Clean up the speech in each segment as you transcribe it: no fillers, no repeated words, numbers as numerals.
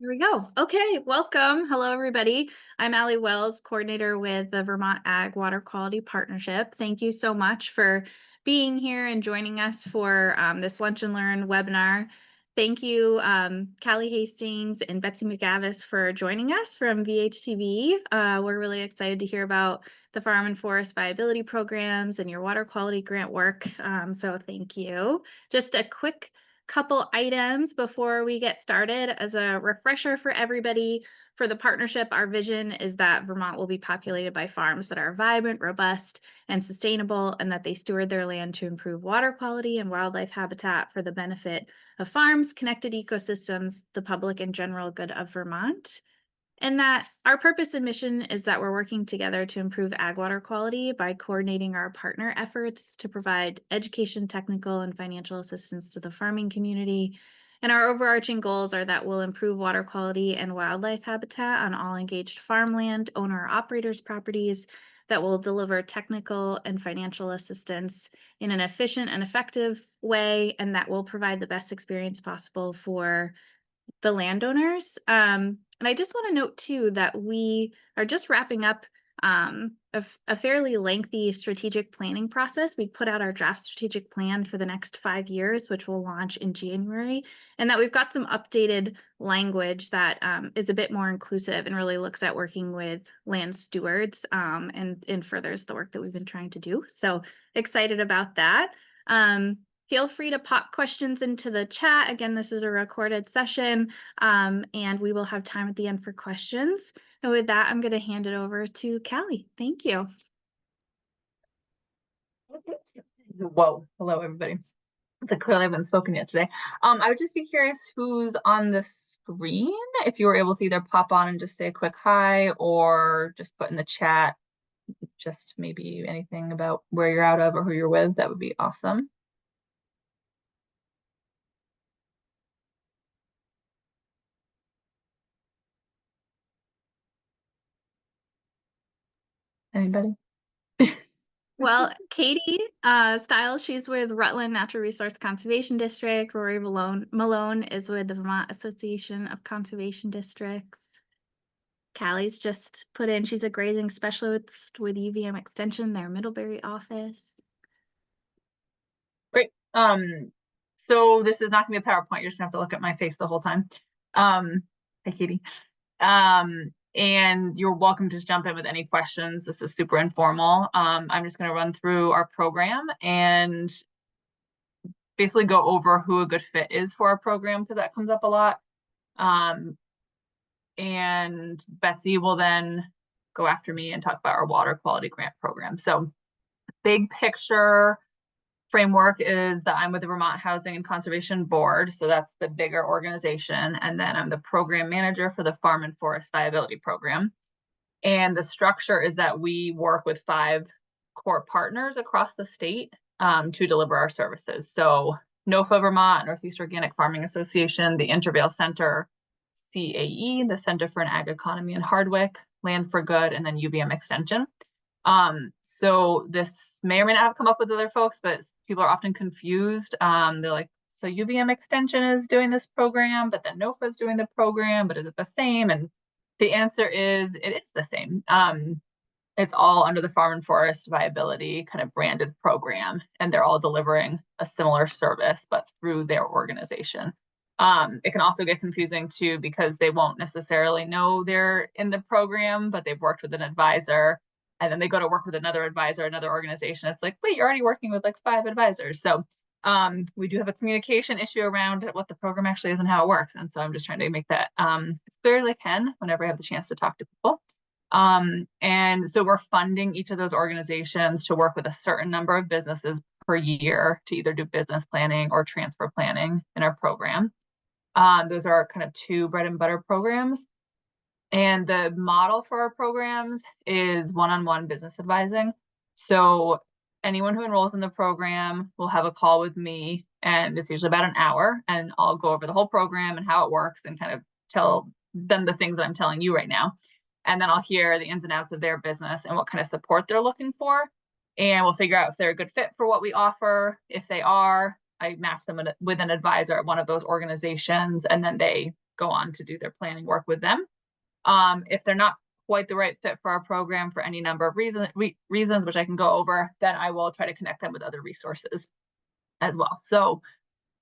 Here we go. Okay, welcome. Hello, everybody. I'm Allie Wells, coordinator with the Vermont Ag Water Quality Partnership. Thank you so much for being here and joining us for this Lunch and Learn webinar. Thank you, Calley Hastings and Betsy McGavisk for joining us from VHCB. We're really excited to hear about the Farm and Forest Viability programs and your water quality grant work. So thank you. Just a quick couple items before we get started. As a refresher for everybody, for the partnership, our vision is that Vermont will be populated by farms that are vibrant, robust, and sustainable, and that they steward their land to improve water quality and wildlife habitat for the benefit of farms, connected ecosystems, the public and general good of Vermont. And that our purpose and mission is that we're working together to improve ag water quality by coordinating our partner efforts to provide education, technical, and financial assistance to the farming community. And our overarching goals are that we'll improve water quality and wildlife habitat on all engaged farmland, owner operators' properties, that will deliver technical and financial assistance in an efficient and effective way, and that will provide the best experience possible for the landowners. And I just want to note too that we are just wrapping up a fairly lengthy strategic planning process. We put out our draft strategic plan for the next 5 years, which will launch in January, and that we've got some updated language that is a bit more inclusive and really looks at working with land stewards and furthers the work that we've been trying to do. So excited about that. Feel free to pop questions into the chat. Again, this is a recorded session, and we will have time at the end for questions. And with that, I'm going to hand it over to Calley. Thank you. Whoa, hello everybody. Clearly I haven't spoken yet today. I would just be curious who's on the screen. If you were able to either pop on and just say a quick hi, or just put in the chat just maybe anything about where you're out of or who you're with, that would be awesome. Anybody? Well, Katie Stiles, she's with Rutland Natural Resource Conservation District. Rory Malone is with the Vermont Association of Conservation Districts. Callie's just put in, she's a grazing specialist with UVM Extension, their Middlebury office. Great. So this is not gonna be a PowerPoint. You're just gonna have to look at my face the whole time. Hi, Katie. And you're welcome to jump in with any questions. This is super informal. I'm just gonna run through our program and basically go over who a good fit is for our program, because that comes up a lot. And Betsy will then go after me and talk about our water quality grant program. So big picture framework is that I'm with the Vermont Housing and Conservation Board. So that's the bigger organization. And then I'm the program manager for the Farm and Forest Viability Program. And the structure is that we work with 5 core partners across the state to deliver our services. So NOFA Vermont, Northeast Organic Farming Association, the Intervale Center, CAE, the Center for an Ag Economy in Hardwick, Land for Good, and then UVM Extension. So this may or may not have come up with other folks, but people are often confused. They're like, so UVM Extension is doing this program, but then NOFA is doing the program, but is it the same? And the answer is, it is the same. It's all under the Farm and Forest Viability kind of branded program, and they're all delivering a similar service, but through their organization. It can also get confusing too, because they won't necessarily know they're in the program, but they've worked with an advisor, and then they go to work with another advisor, another organization. It's like, wait, you're already working with like 5 advisors. So we do have a communication issue around what the program actually is and how it works. And so I'm just trying to make that as clear as I can whenever I have the chance to talk to people. And so we're funding each of those organizations to work with a certain number of businesses per year to either do business planning or transfer planning in our program. Those are kind of 2 bread and butter programs. And the model for our programs is one-on-one business advising. So anyone who enrolls in the program will have a call with me, and it's usually about an hour, and I'll go over the whole program and how it works and kind of tell them the things that I'm telling you right now. And then I'll hear the ins and outs of their business and what kind of support they're looking for. And we'll figure out if they're a good fit for what we offer. If they are, I match them with an advisor at one of those organizations, and then they go on to do their planning work with them. If they're not quite the right fit for our program for any number of reasons, which I can go over, then I will try to connect them with other resources as well. So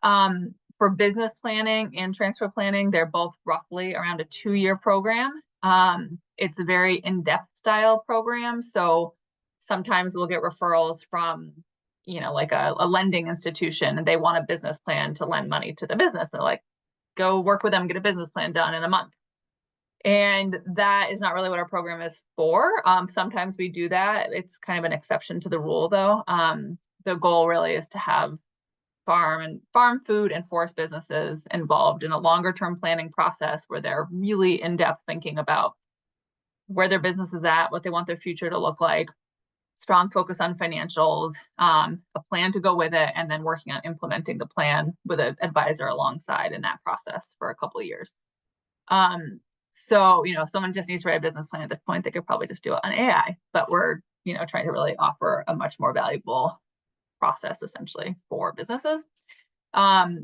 for business planning and transfer planning, they're both roughly around a 2-year program. It's a very in-depth style program. So sometimes we'll get referrals from, like a lending institution, and they want a business plan to lend money to the business. They're like, go work with them, get a business plan done in a month. And that is not really what our program is for. Sometimes we do that. It's kind of an exception to the rule, though. The goal really is to have farm, food, and forest businesses involved in a longer term planning process where they're really in-depth thinking about where their business is at, what they want their future to look like, strong focus on financials, a plan to go with it, and then working on implementing the plan with an advisor alongside in that process for a couple of years. So, if someone just needs to write a business plan at this point, they could probably just do it on AI, but we're, trying to really offer a much more valuable process essentially for businesses.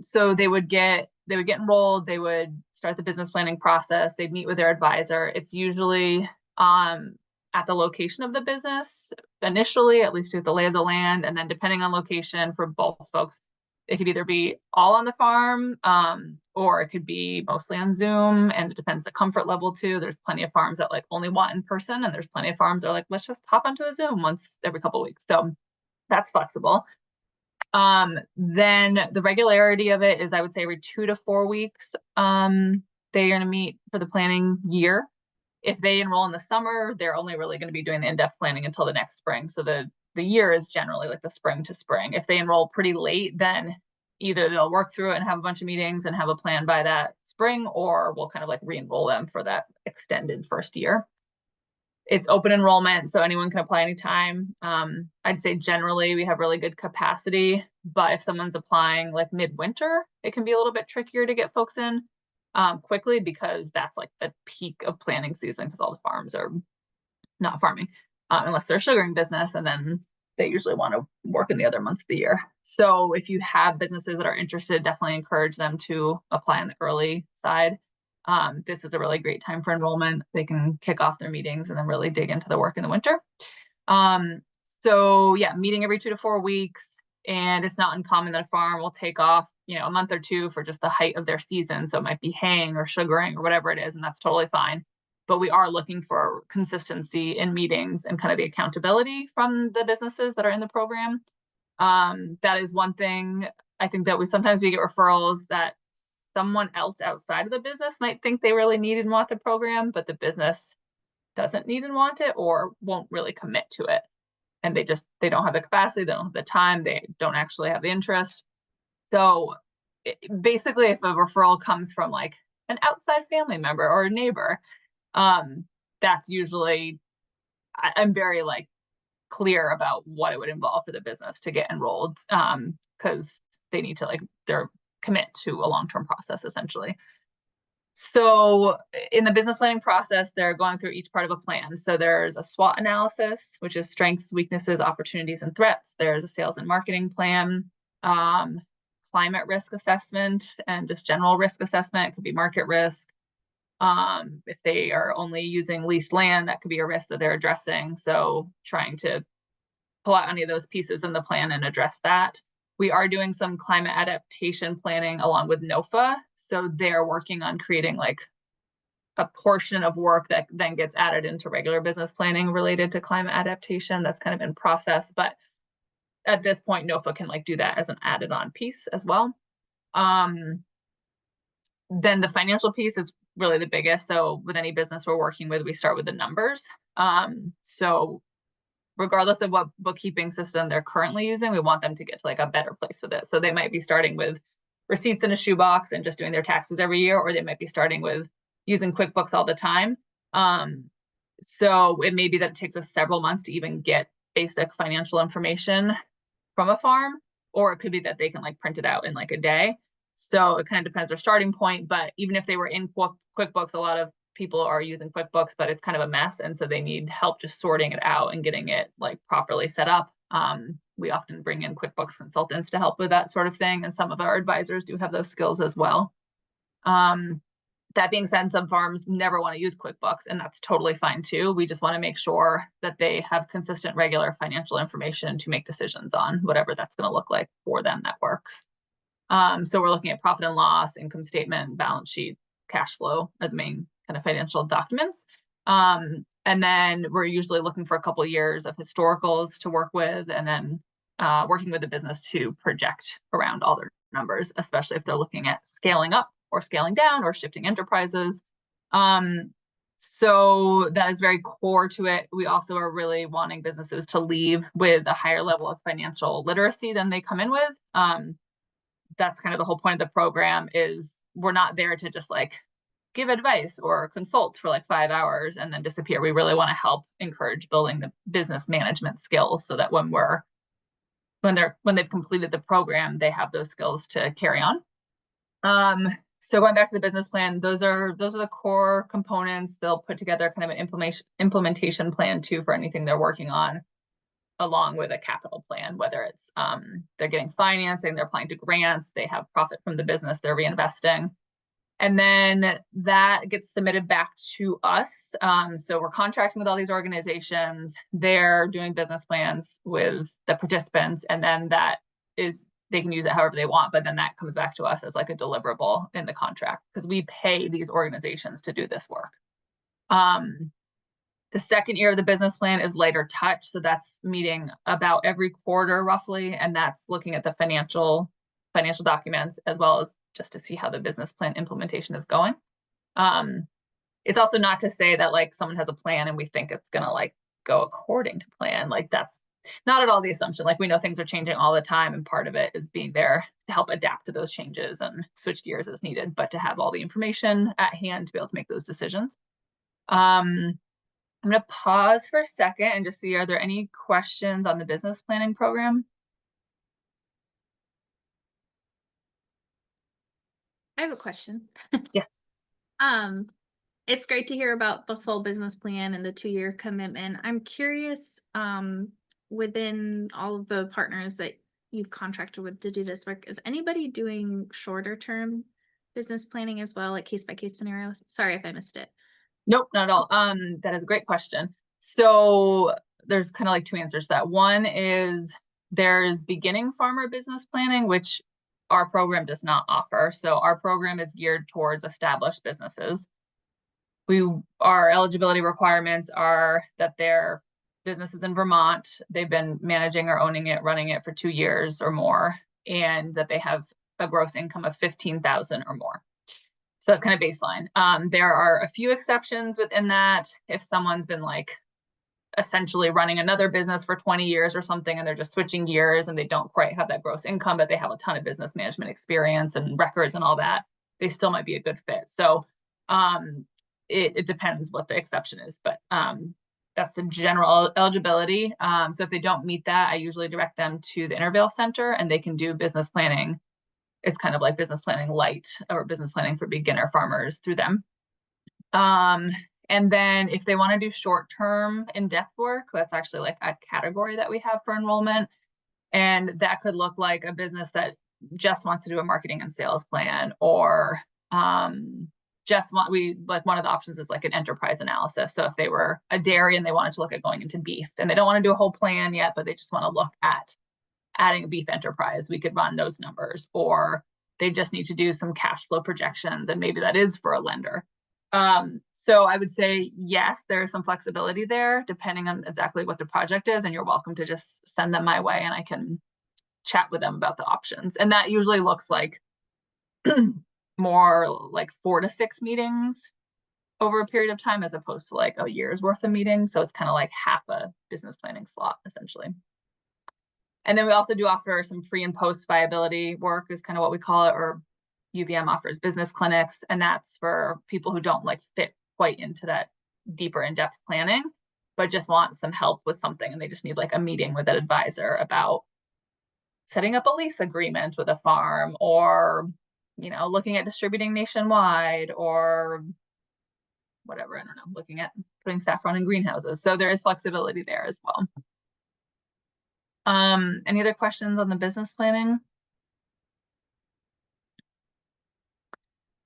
So they would get enrolled, they would start the business planning process, they'd meet with their advisor. It's usually at the location of the business initially, at least at the lay of the land, and then depending on location for both folks, it could either be all on the farm, or it could be mostly on Zoom, and it depends the comfort level too. There's plenty of farms that like only want in person, and there's plenty of farms that are like, let's just hop onto a Zoom once every couple of weeks. So that's flexible. Then the regularity of it is, I would say, every 2 to 4 weeks. They're going to meet for the planning year. If they enroll in the summer, they're only really going to be doing the in-depth planning until the next spring. So the year is generally like the spring to spring. If they enroll pretty late, then either they'll work through it and have a bunch of meetings and have a plan by that spring, or we'll kind of like re-enroll them for that extended first year. It's open enrollment, so anyone can apply anytime. I'd say generally we have really good capacity, but if someone's applying like midwinter, it can be a little bit trickier to get folks in quickly, because that's like the peak of planning season, because all the farms are not farming unless they're a sugaring business, and then they usually want to work in the other months of the year. So if you have businesses that are interested, definitely encourage them to apply on the early side. This is a really great time for enrollment. They can kick off their meetings and then really dig into the work in the winter. So yeah, meeting every 2 to 4 weeks, and it's not uncommon that a farm will take off, a month or two for just the height of their season. So it might be haying or sugaring or whatever it is, and that's totally fine. But we are looking for consistency in meetings and kind of the accountability from the businesses that are in the program. That is one thing. I think that sometimes we get referrals that someone else outside of the business might think they really need and want the program, but the business doesn't need and want it, or won't really commit to it. And they don't have the capacity, they don't have the time, they don't actually have the interest. So basically, if a referral comes from like an outside family member or a neighbor, that's usually, I'm very like clear about what it would involve for the business to get enrolled, because they need to they're commit to a long-term process essentially. So in the business planning process, they're going through each part of a plan. So there's a SWOT analysis, which is strengths, weaknesses, opportunities, and threats. There's a sales and marketing plan, climate risk assessment, and just general risk assessment. It could be market risk. If they are only using leased land, that could be a risk that they're addressing. So trying to pull out any of those pieces in the plan and address that. We are doing some climate adaptation planning along with NOFA. So they're working on creating like a portion of work that then gets added into regular business planning related to climate adaptation. That's kind of in process, but at this point, NOFA can do that as an added on piece as well. Then the financial piece is really the biggest. So with any business we're working with, we start with the numbers. So regardless of what bookkeeping system they're currently using, we want them to get to a better place with it. So they might be starting with receipts in a shoebox and just doing their taxes every year, or they might be starting with using QuickBooks all the time. So it may be that it takes us several months to even get basic financial information from a farm, or it could be that they can print it out in a day. So it kind of depends their starting point. But even if they were in QuickBooks, a lot of people are using QuickBooks, but it's kind of a mess. And so they need help just sorting it out and getting it properly set up. We often bring in QuickBooks consultants to help with that sort of thing. And some of our advisors do have those skills as well. That being said, some farms never want to use QuickBooks, and that's totally fine too. We just want to make sure that they have consistent, regular financial information to make decisions on whatever that's going to look like for them that works. So we're looking at profit and loss, income statement, balance sheet, cash flow are the main kind of financial documents. And then we're usually looking for a couple of years of historicals to work with, and then working with the business to project around all their numbers, especially if they're looking at scaling up or scaling down or shifting enterprises. So that is very core to it. We also are really wanting businesses to leave with a higher level of financial literacy than they come in with. That's kind of the whole point of the program, is we're not there to just like give advice or consult for like 5 hours and then disappear. We really want to help encourage building the business management skills so that when they've completed the program, they have those skills to carry on. So going back to the business plan, those are the core components. They'll put together kind of an implementation plan too for anything they're working on, along with a capital plan, whether it's they're getting financing, they're applying to grants, they have profit from the business, they're reinvesting. And then that gets submitted back to us. So we're contracting with all these organizations, they're doing business plans with the participants, and then they can use it however they want, but then that comes back to us as like a deliverable in the contract, because we pay these organizations to do this work. The second year of the business plan is lighter touch. So that's meeting about every quarter roughly. And that's looking at the financial documents, as well as just to see how the business plan implementation is going. It's also not to say that like someone has a plan and we think it's going to like go according to plan. Like that's not at all the assumption. Like we know things are changing all the time, and part of it is being there to help adapt to those changes and switch gears as needed, but to have all the information at hand to be able to make those decisions. I'm going to pause for a second and just see, are there any questions on the business planning program? I have a question. Yes. It's great to hear about the full business plan and the 2-year commitment. I'm curious, within all of the partners that you've contracted with to do this work, is anybody doing shorter term business planning as well, like case by case scenarios? Sorry if I missed it. Nope, not at all. That is a great question. So there's kind of like 2 answers to that. One is there's beginning farmer business planning, which our program does not offer. So our program is geared towards established businesses. Our eligibility requirements are that they're businesses in Vermont, they've been managing or owning it, running it for 2 years or more, and that they have a gross income of 15,000 or more. So that's kind of baseline. There are a few exceptions within that. If someone's been like essentially running another business for 20 years or something, and they're just switching gears and they don't quite have that gross income, but they have a ton of business management experience and records and all that, they still might be a good fit. So it depends what the exception is, but that's the general eligibility. So if they don't meet that, I usually direct them to the Intervale Center, and they can do business planning. It's kind of like business planning light, or business planning for beginner farmers through them. And then if they want to do short-term in-depth work, that's actually like a category that we have for enrollment. And that could look like a business that just wants to do a marketing and sales plan, or one of the options is like an enterprise analysis. So if they were a dairy and they wanted to look at going into beef, and they don't want to do a whole plan yet, but they just want to look at adding a beef enterprise, we could run those numbers. Or they just need to do some cash flow projections, and maybe that is for a lender. So I would say, yes, there's some flexibility there depending on exactly what the project is, and you're welcome to just send them my way and I can chat with them about the options. And that usually looks like more like 4 to 6 meetings over a period of time, as opposed to like a year's worth of meetings. So it's kind of like half a business planning slot essentially. And then we also do offer some pre and post viability work, is kind of what we call it, or UVM offers business clinics, and that's for people who don't like fit quite into that deeper in-depth planning, but just want some help with something, and they just need like a meeting with an advisor about setting up a lease agreement with a farm, or looking at distributing nationwide, or whatever, I don't know, looking at putting saffron in greenhouses. So there is flexibility there as well. Any other questions on the business planning?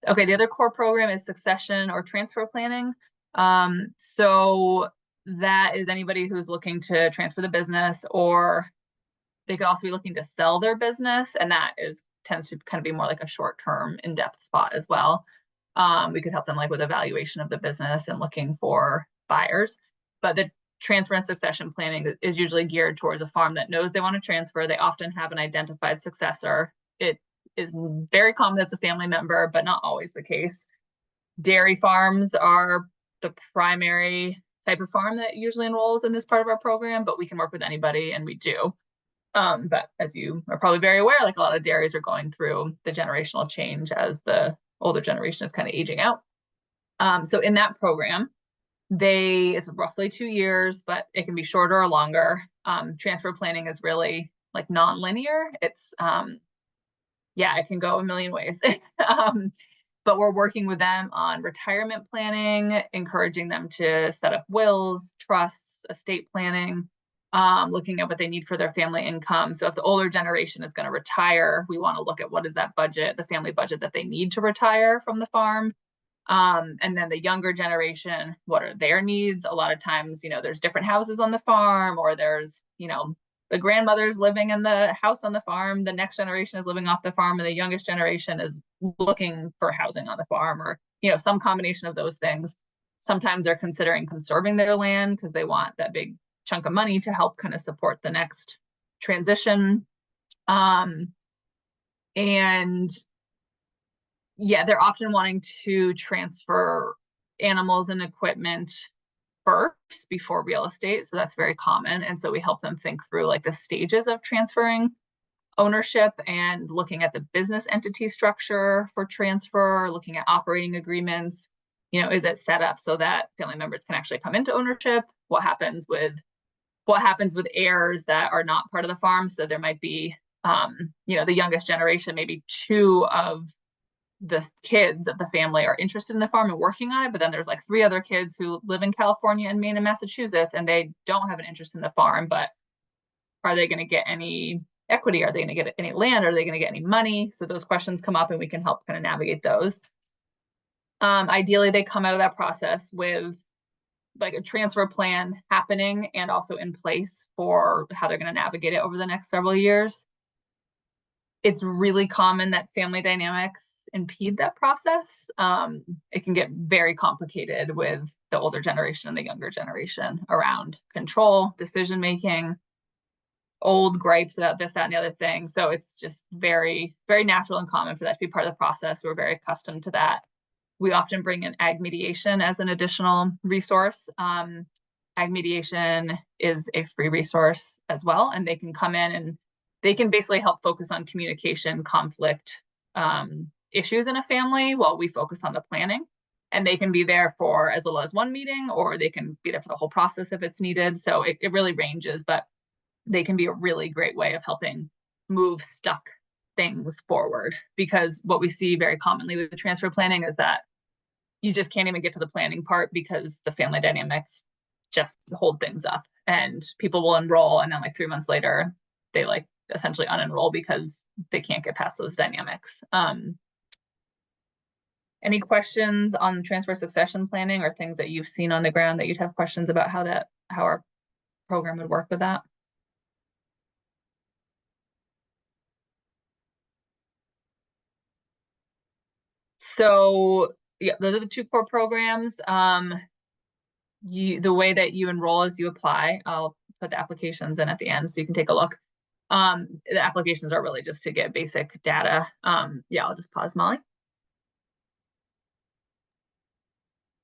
Okay, the other core program is succession or transfer planning. So that is anybody who's looking to transfer the business, or they could also be looking to sell their business, and that tends to kind of be more like a short-term, in-depth spot as well. We could help them like with evaluation of the business and looking for buyers. But the transfer and succession planning is usually geared towards a farm that knows they want to transfer. They often have an identified successor. It is very common that's a family member, but not always the case. Dairy farms are the primary type of farm that usually enrolls in this part of our program, but we can work with anybody, and we do. But as you are probably very aware, like a lot of dairies are going through the generational change as the older generation is kind of aging out. So in that program, it's roughly 2 years, but it can be shorter or longer. Transfer planning is really like non-linear. It's it can go a million ways. But we're working with them on retirement planning, encouraging them to set up wills, trusts, estate planning, looking at what they need for their family income. So if the older generation is going to retire, we want to look at what is that budget, the family budget that they need to retire from the farm. And then the younger generation, what are their needs? A lot of times, there's different houses on the farm, or there's, the grandmother's living in the house on the farm, the next generation is living off the farm, and the youngest generation is looking for housing on the farm, or, some combination of those things. Sometimes they're considering conserving their land because they want that big chunk of money to help kind of support the next transition. And they're often wanting to transfer animals and equipment first before real estate. So that's very common. And so we help them think through like the stages of transferring ownership and looking at the business entity structure for transfer, looking at operating agreements. Is it set up so that family members can actually come into ownership? What happens with heirs that are not part of the farm? So there might be, the youngest generation, maybe 2 of the kids of the family are interested in the farm and working on it, but then there's like 3 other kids who live in California and Maine and Massachusetts, and they don't have an interest in the farm. But are they going to get any equity? Are they going to get any land? Are they going to get any money? So those questions come up, and we can help kind of navigate those. Ideally, they come out of that process with like a transfer plan happening and also in place for how they're going to navigate it over the next several years. It's really common that family dynamics impede that process. It can get very complicated with the older generation and the younger generation around control, decision-making, old gripes about this, that, and the other thing. So it's just very, very natural and common for that to be part of the process. We're very accustomed to that. We often bring in ag mediation as an additional resource. Ag mediation is a free resource as well, and they can come in and they can basically help focus on communication, conflict, issues in a family while we focus on the planning. And they can be there for as little as 1 meeting, or they can be there for the whole process if it's needed. So it really ranges, but they can be a really great way of helping move stuck things forward. Because what we see very commonly with the transfer planning is that you just can't even get to the planning part because the family dynamics just hold things up, and people will enroll, and then like 3 months later, they like essentially unenroll because they can't get past those dynamics. Any questions on transfer succession planning, or things that you've seen on the ground that you'd have questions about how our program would work with that? So yeah, those are the 2 core programs. The way that you enroll is you apply. I'll put the applications in at the end so you can take a look. The applications are really just to get basic data. I'll just pause, Molly.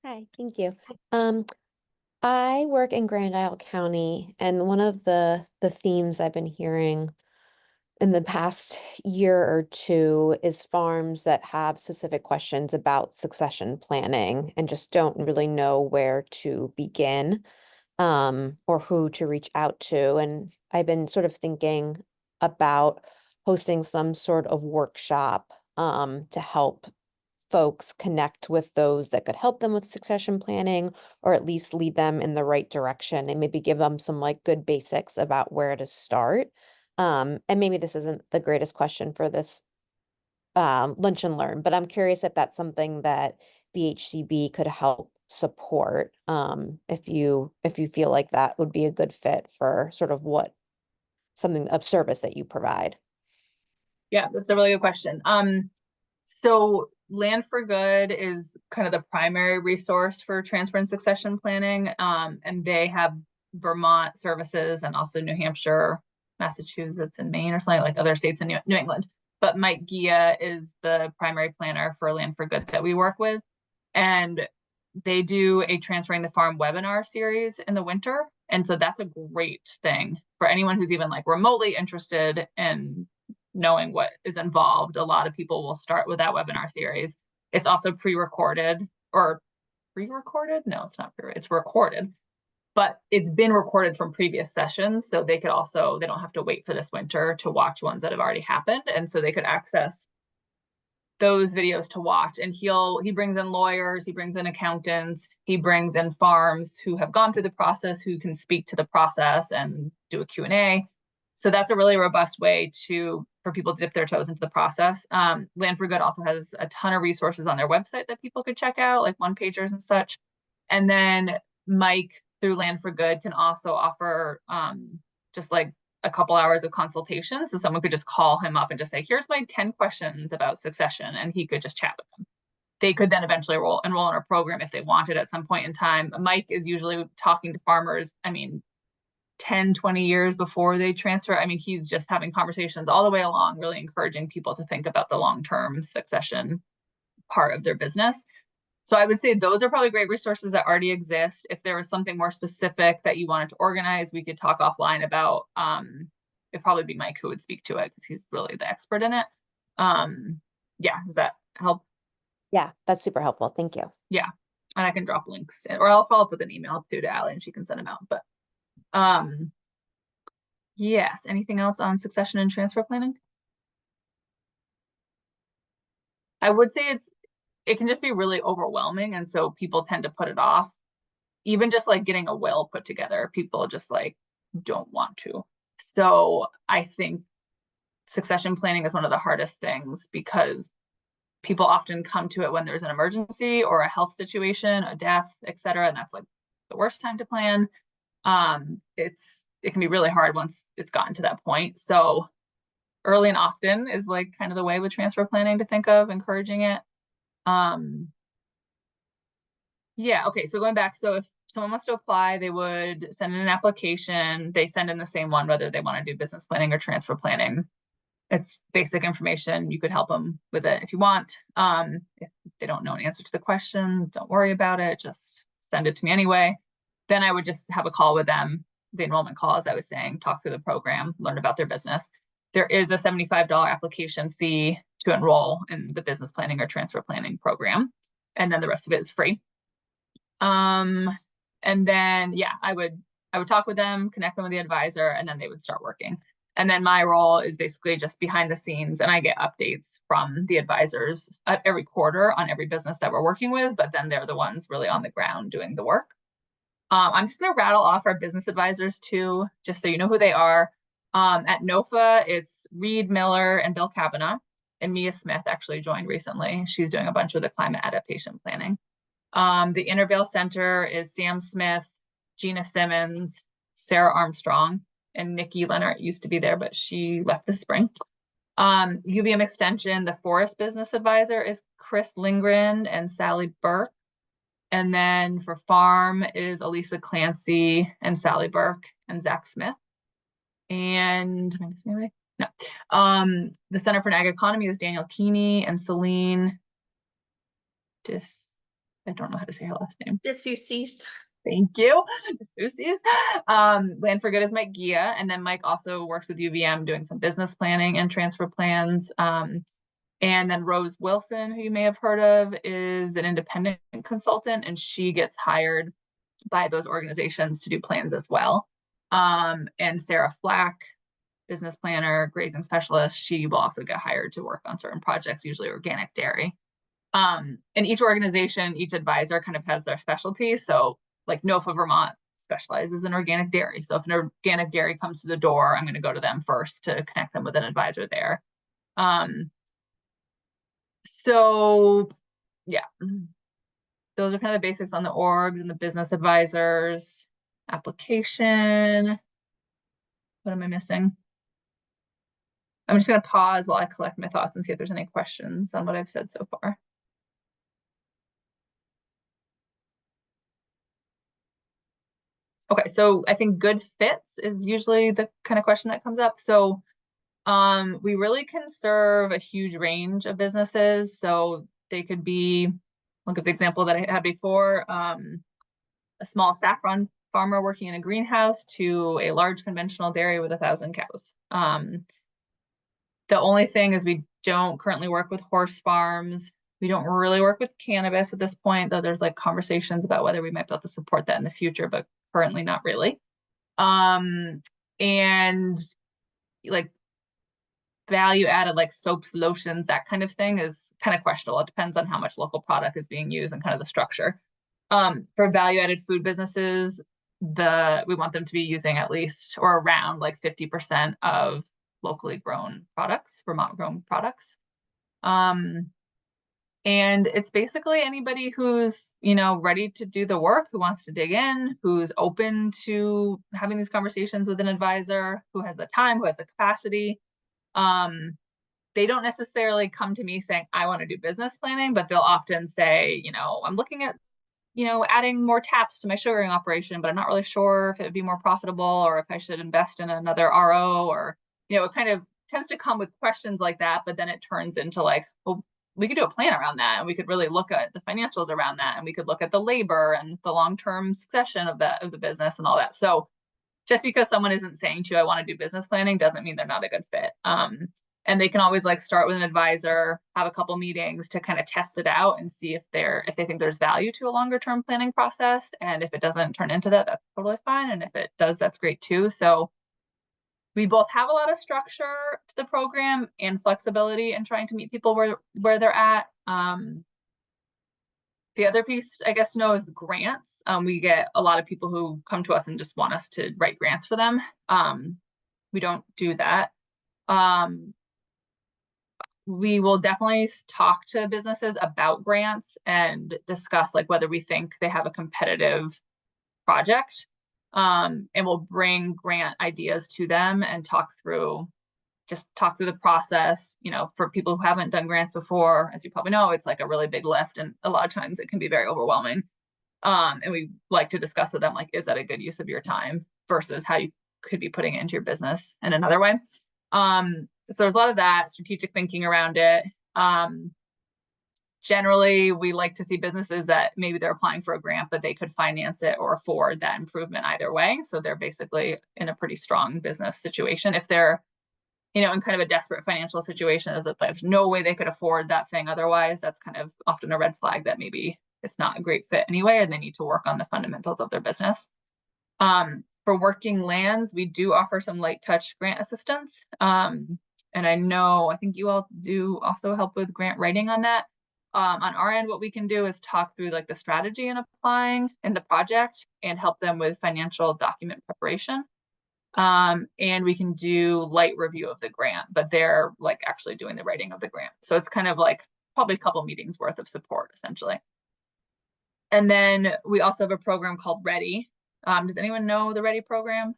Hi, thank you. I work in Grand Isle County, and one of the themes I've been hearing in the past year or 2 is farms that have specific questions about succession planning and just don't really know where to begin, or who to reach out to. And I've been sort of thinking about hosting some sort of workshop, to help folks connect with those that could help them with succession planning, or at least lead them in the right direction, and maybe give them some like good basics about where to start. And maybe this isn't the greatest question for this lunch and learn, but I'm curious if that's something that VHCB could help support, if you feel like that would be a good fit for sort of something of service that you provide. Yeah, that's a really good question. So Land for Good is kind of the primary resource for transfer and succession planning. And they have Vermont services and also New Hampshire, Massachusetts, and Maine, or something like other states in New England. But Mike Gia is the primary planner for Land for Good that we work with. And they do a Transferring the Farm webinar series in the winter. And so that's a great thing for anyone who's even like remotely interested in knowing what is involved. A lot of people will start with that webinar series. It's also pre-recorded, or pre-recorded? No, it's not it's recorded, but it's been recorded from previous sessions. So they don't have to wait for this winter to watch ones that have already happened. And so they could access those videos to watch. And he brings in lawyers, he brings in accountants, he brings in farms who have gone through the process, who can speak to the process and do a Q&A. So that's a really robust way for people to dip their toes into the process. Land for Good also has a ton of resources on their website that people could check out, like one-pagers and such. And then Mike, through Land for Good, can also offer just like a couple hours of consultation. So someone could just call him up and just say, here's my 10 questions about succession, and he could just chat with them. They could then eventually enroll in our program if they wanted at some point in time. Mike is usually talking to farmers, 10, 20 years before they transfer. He's just having conversations all the way along, really encouraging people to think about the long-term succession part of their business. So I would say those are probably great resources that already exist. If there was something more specific that you wanted to organize, we could talk offline about. It'd probably be Mike who would speak to it because he's really the expert in it. Yeah, does that help? Yeah, that's super helpful. Thank you. Yeah, and I can drop links, or I'll follow up with an email to Allie and she can send them out. But yes, anything else on succession and transfer planning? I would say it can just be really overwhelming, and so people tend to put it off. Even just like getting a will put together, people just like don't want to. So I think succession planning is one of the hardest things because people often come to it when there's an emergency or a health situation, a death, etc., and that's like the worst time to plan. It can be really hard once it's gotten to that point. So early and often is like kind of the way with transfer planning to think of encouraging it. Yeah, okay, so going back, so if someone wants to apply, they would send in an application. They send in the same one, whether they want to do business planning or transfer planning. It's basic information. You could help them with it if you want. If they don't know an answer to the question, don't worry about it. Just send it to me anyway. Then I would just have a call with them, the enrollment call, as I was saying, talk through the program, learn about their business. There is a $75 application fee to enroll in the business planning or transfer planning program. And then the rest of it is free. And then, yeah, I would talk with them, connect them with the advisor, and then they would start working. And then my role is basically just behind the scenes, and I get updates from the advisors every quarter on every business that we're working with, but then they're the ones really on the ground doing the work. I'm just going to rattle off our business advisors too, just so you know who they are. At NOFA, it's Reed Miller and Bill Kavanaugh, and Mia Smith actually joined recently. She's doing a bunch of the climate adaptation planning. The Intervale Center is Sam Smith, Gina Simmons, Sarah Armstrong, and Nikki Leonard used to be there, but she left this spring. UVM Extension, the Forest Business Advisor is Chris Lindgren and Sally Burke. And then for Farm is Elisa Clancy and Sally Burke and Zach Smith. And am I missing anybody? No. The Center for an Ag Economy is Daniel Keeney and Celine I don't know how to say her last name. D'Soucis. Thank you. D'Soucis. Land for Good is Mike Gia. And then Mike also works with UVM doing some business planning and transfer plans. And then Rose Wilson, who you may have heard of, is an independent consultant, and she gets hired by those organizations to do plans as well. And Sarah Flack, business planner, grazing specialist, she will also get hired to work on certain projects, usually organic dairy. And each organization, each advisor kind of has their specialty. So like NOFA Vermont specializes in organic dairy. So if an organic dairy comes to the door, I'm going to go to them first to connect them with an advisor there. So yeah, those are kind of the basics on the orgs and the business advisors. Application. What am I missing? I'm just going to pause while I collect my thoughts and see if there's any questions on what I've said so far. Okay, so I think good fits is usually the kind of question that comes up. So we really can serve a huge range of businesses. So they could be, look at the example that I had before, a small saffron farmer working in a greenhouse to a large conventional dairy with 1,000 cows. The only thing is we don't currently work with horse farms. We don't really work with cannabis at this point, though there's like conversations about whether we might be able to support that in the future, but currently not really. And like value added like soaps, lotions, that kind of thing is kind of questionable. It depends on how much local product is being used and kind of the structure. For value added food businesses, we want them to be using at least or around like 50% of locally grown products, Vermont grown products. And it's basically anybody who's, ready to do the work, who wants to dig in, who's open to having these conversations with an advisor, who has the time, who has the capacity. They don't necessarily come to me saying, I want to do business planning, but they'll often say, I'm looking at, adding more taps to my sugaring operation, but I'm not really sure if it would be more profitable or if I should invest in another RO, or, it kind of tends to come with questions like that, but then it turns into like, well, we could do a plan around that, and we could really look at the financials around that, and we could look at the labor and the long-term succession of the business and all that. So just because someone isn't saying to you, I want to do business planning, doesn't mean they're not a good fit. And they can always like start with an advisor, have a couple meetings to kind of test it out and see if they think there's value to a longer term planning process. And if it doesn't turn into that, that's totally fine. And if it does, that's great too. So we both have a lot of structure to the program and flexibility in trying to meet people where they're at. The other piece, I guess, to know is grants. We get a lot of people who come to us and just want us to write grants for them. We don't do that. We will definitely talk to businesses about grants and discuss like whether we think they have a competitive project. And we'll bring grant ideas to them and talk through the process. For people who haven't done grants before, as you probably know, it's like a really big lift, and a lot of times it can be very overwhelming. And we like to discuss with them, like, is that a good use of your time versus how you could be putting it into your business in another way? So there's a lot of that strategic thinking around it. Generally, we like to see businesses that maybe they're applying for a grant, but they could finance it or afford that improvement either way. So they're basically in a pretty strong business situation. If they're, in kind of a desperate financial situation, as if there's no way they could afford that thing otherwise, that's kind of often a red flag that maybe it's not a great fit anyway, and they need to work on the fundamentals of their business. For working lands, we do offer some light touch grant assistance. And I think you all do also help with grant writing on that. On our end, what we can do is talk through like the strategy in applying in the project and help them with financial document preparation. And we can do light review of the grant, but they're like actually doing the writing of the grant. So it's kind of like probably a couple meetings worth of support essentially. And then we also have a program called READY. Does anyone know the READY program?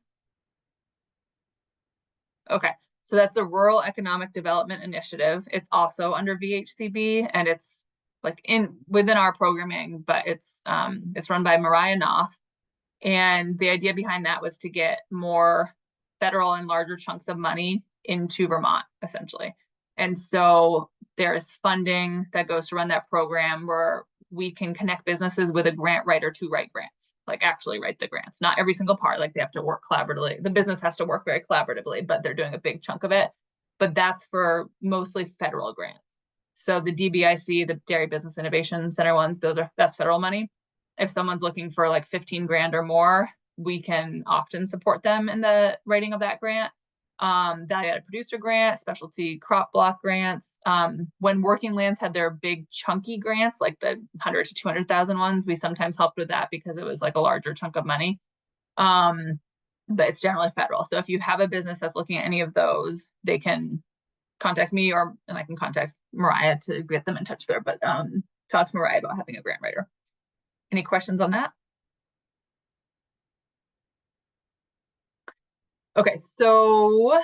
Okay. So that's the Rural Economic Development Initiative. It's also under VHCB, and it's like within our programming, but it's run by Mariah Knopf. And the idea behind that was to get more federal and larger chunks of money into Vermont, essentially. And so there's funding that goes to run that program where we can connect businesses with a grant writer to write grants, like actually write the grants. Not every single part, like they have to work collaboratively. The business has to work very collaboratively, but they're doing a big chunk of it. But that's for mostly federal grants. So the DBIC, the Dairy Business Innovation Center ones, that's federal money. If someone's looking for like 15 grand or more, we can often support them in the writing of that grant. Value-added producer grant, specialty crop block grants. When working lands had their big chunky grants, like the 100 to 200,000 ones, we sometimes helped with that because it was like a larger chunk of money. But it's generally federal. So if you have a business that's looking at any of those, they can contact me, and I can contact Mariah to get them in touch there, but talk to Mariah about having a grant writer. Any questions on that? Okay, so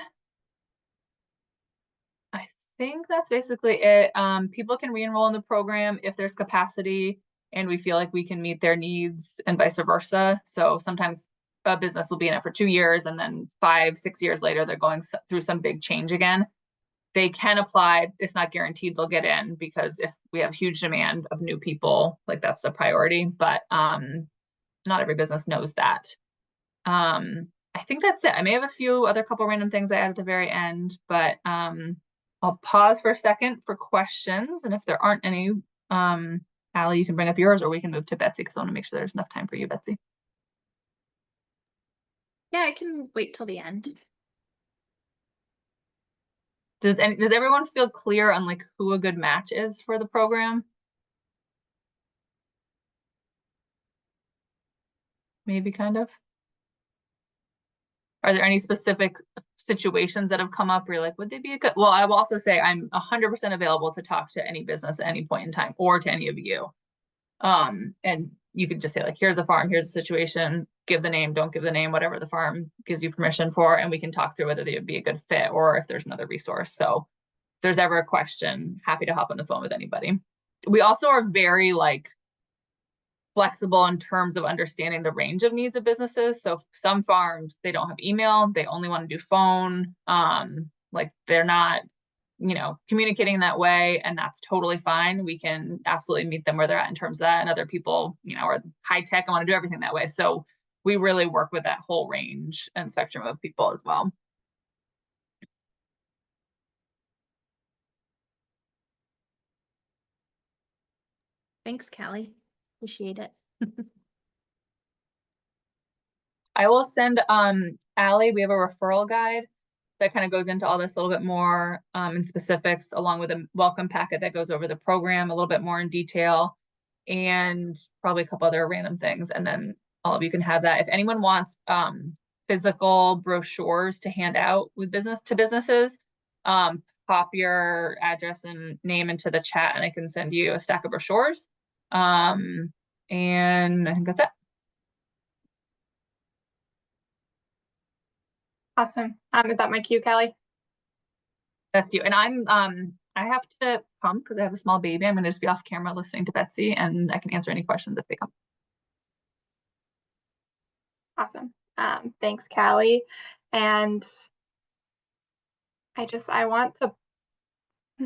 I think that's basically it. People can re-enroll in the program if there's capacity and we feel like we can meet their needs, and vice versa. So sometimes a business will be in it for 2 years and then 5-6 years later, they're going through some big change again. They can apply. It's not guaranteed they'll get in, because if we have huge demand of new people, like that's the priority, but not every business knows that. I think that's it. I may have a few other couple random things I add at the very end, but I'll pause for a second for questions. And if there aren't any, Allie, you can bring up yours, or we can move to Betsy, because I want to make sure there's enough time for you, Betsy. Yeah, I can wait till the end. Does everyone feel clear on like who a good match is for the program? Maybe kind of. Are there any specific situations that have come up where you're like, would they be a good? Well, I will also say I'm 100% available to talk to any business at any point in time, or to any of you. And you could just say like, here's a farm, here's a situation, give the name, don't give the name, whatever the farm gives you permission for, and we can talk through whether they would be a good fit or if there's another resource. So if there's ever a question, happy to hop on the phone with anybody. We also are very like flexible in terms of understanding the range of needs of businesses. So some farms, they don't have email, they only want to do phone. Like they're not, communicating that way, and that's totally fine. We can absolutely meet them where they're at in terms of that. And other people, are high tech and want to do everything that way. So we really work with that whole range and spectrum of people as well. Thanks, Calley. Appreciate it. I will send Allie, we have a referral guide that kind of goes into all this a little bit more in specifics, along with a welcome packet that goes over the program a little bit more in detail, and probably a couple other random things. And then all of you can have that. If anyone wants physical brochures to hand out with businesses, pop your address and name into the chat and I can send you a stack of brochures. And I think that's it. Awesome. Is that my cue, Calley? That's you. And I have to pump because I have a small baby. I'm going to just be off camera listening to Betsy, and I can answer any questions if they come. Awesome. Thanks, Calley. And I want to,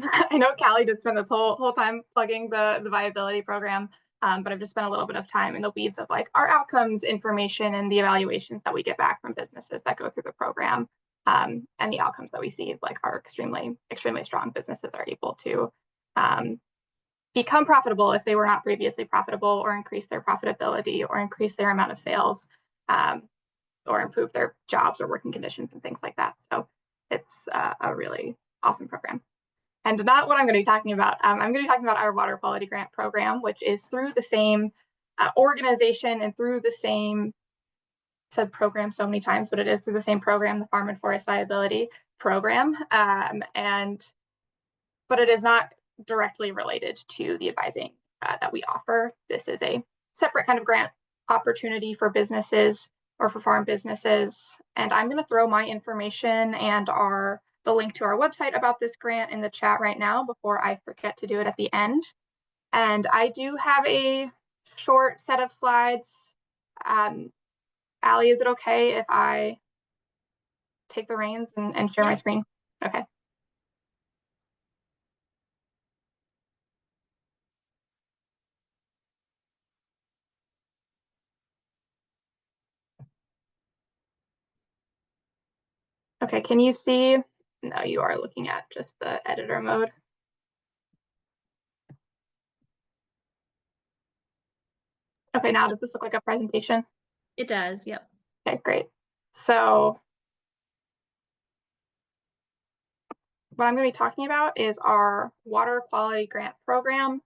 I know Calley just spent this whole time plugging the viability program, but I've just spent a little bit of time in the weeds of like our outcomes information and the evaluations that we get back from businesses that go through the program. And the outcomes that we see like are extremely strong. Businesses are able to become profitable if they were not previously profitable, or increase their profitability, or increase their amount of sales, or improve their jobs or working conditions and things like that. So it's a really awesome program. And not what I'm going to be talking about. I'm going to be talking about our water quality grant program, which is through the same organization and through the same, said program so many times, but it is through the same program, the Farm and Forest Viability program. But it is not directly related to the advising that we offer. This is a separate kind of grant opportunity for businesses, or for farm businesses. And I'm going to throw my information and the link to our website about this grant in the chat right now before I forget to do it at the end. And I do have a short set of slides. Allie, is it okay if I take the reins and share my screen? Okay. Okay, can you see? No, you are looking at just the editor mode. Okay, now does this look like a presentation? It does, yep. Okay, great. So what I'm going to be talking about is our water quality grant program.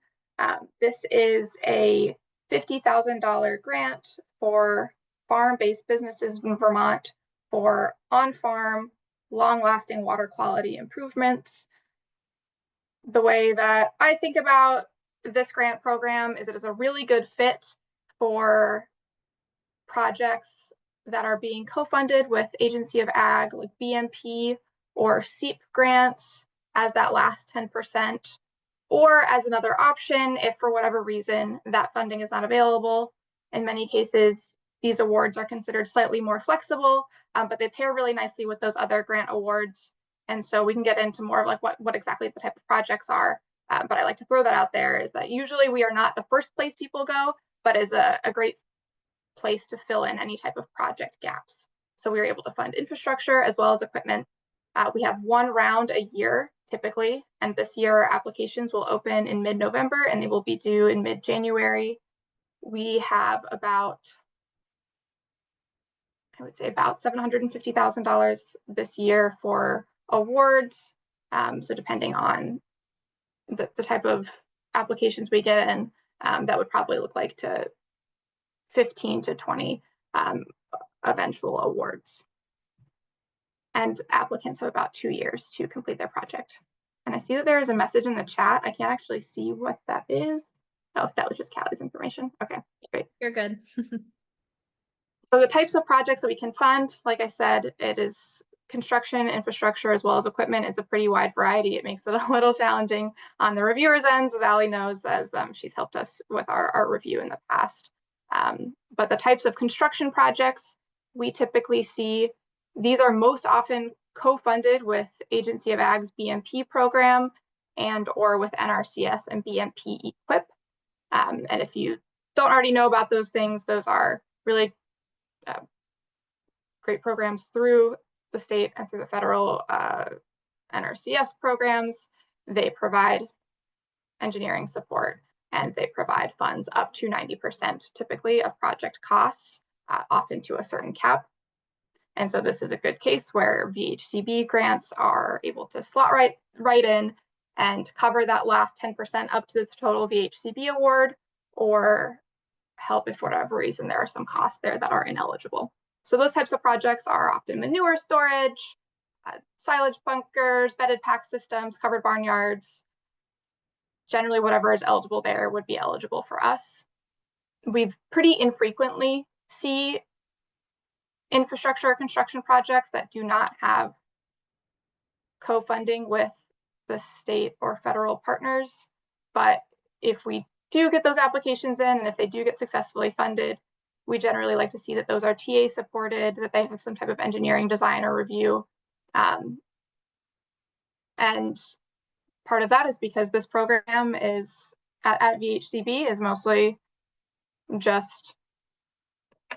This is a $50,000 grant for farm-based businesses in Vermont for on-farm long-lasting water quality improvements. The way that I think about this grant program is it is a really good fit for projects that are being co-funded with Agency of Ag, like BMP or SEEP grants as that last 10%, or as another option if for whatever reason that funding is not available. In many cases, these awards are considered slightly more flexible, but they pair really nicely with those other grant awards. And so we can get into more of like what exactly the type of projects are. But I like to throw that out there is that usually we are not the first place people go, but is a great place to fill in any type of project gaps. So we are able to fund infrastructure as well as equipment. We have one round a year typically, and this year applications will open in mid-November and they will be due in mid-January. We have about, I would say about $750,000 this year for awards. So depending on the type of applications we get in, that would probably look like to 15 to 20 eventual awards. And applicants have about 2 years to complete their project. And I see that there is a message in the chat. I can't actually see what that is. Oh, that was just Calley's information. Okay, great. You're good. So the types of projects that we can fund, like I said, it is construction, infrastructure, as well as equipment. It's a pretty wide variety. It makes it a little challenging on the reviewer's ends, as Allie knows, as she's helped us with our review in the past. But the types of construction projects we typically see, these are most often co-funded with Agency of Ag's BMP program and or with NRCS and BMP EQIP. And if you don't already know about those things, those are really great programs through the state and through the federal NRCS programs. They provide engineering support and they provide funds up to 90% typically of project costs, often to a certain cap. And so this is a good case where VHCB grants are able to slot right in and cover that last 10% up to the total VHCB award, or help if for whatever reason there are some costs there that are ineligible. So those types of projects are often manure storage, silage bunkers, bedded pack systems, covered barnyards. Generally, whatever is eligible there would be eligible for us. We've pretty infrequently see infrastructure or construction projects that do not have co-funding with the state or federal partners. But if we do get those applications in, and if they do get successfully funded, we generally like to see that those are TA supported, that they have some type of engineering design or review. And part of that is because this program is at VHCB is mostly just,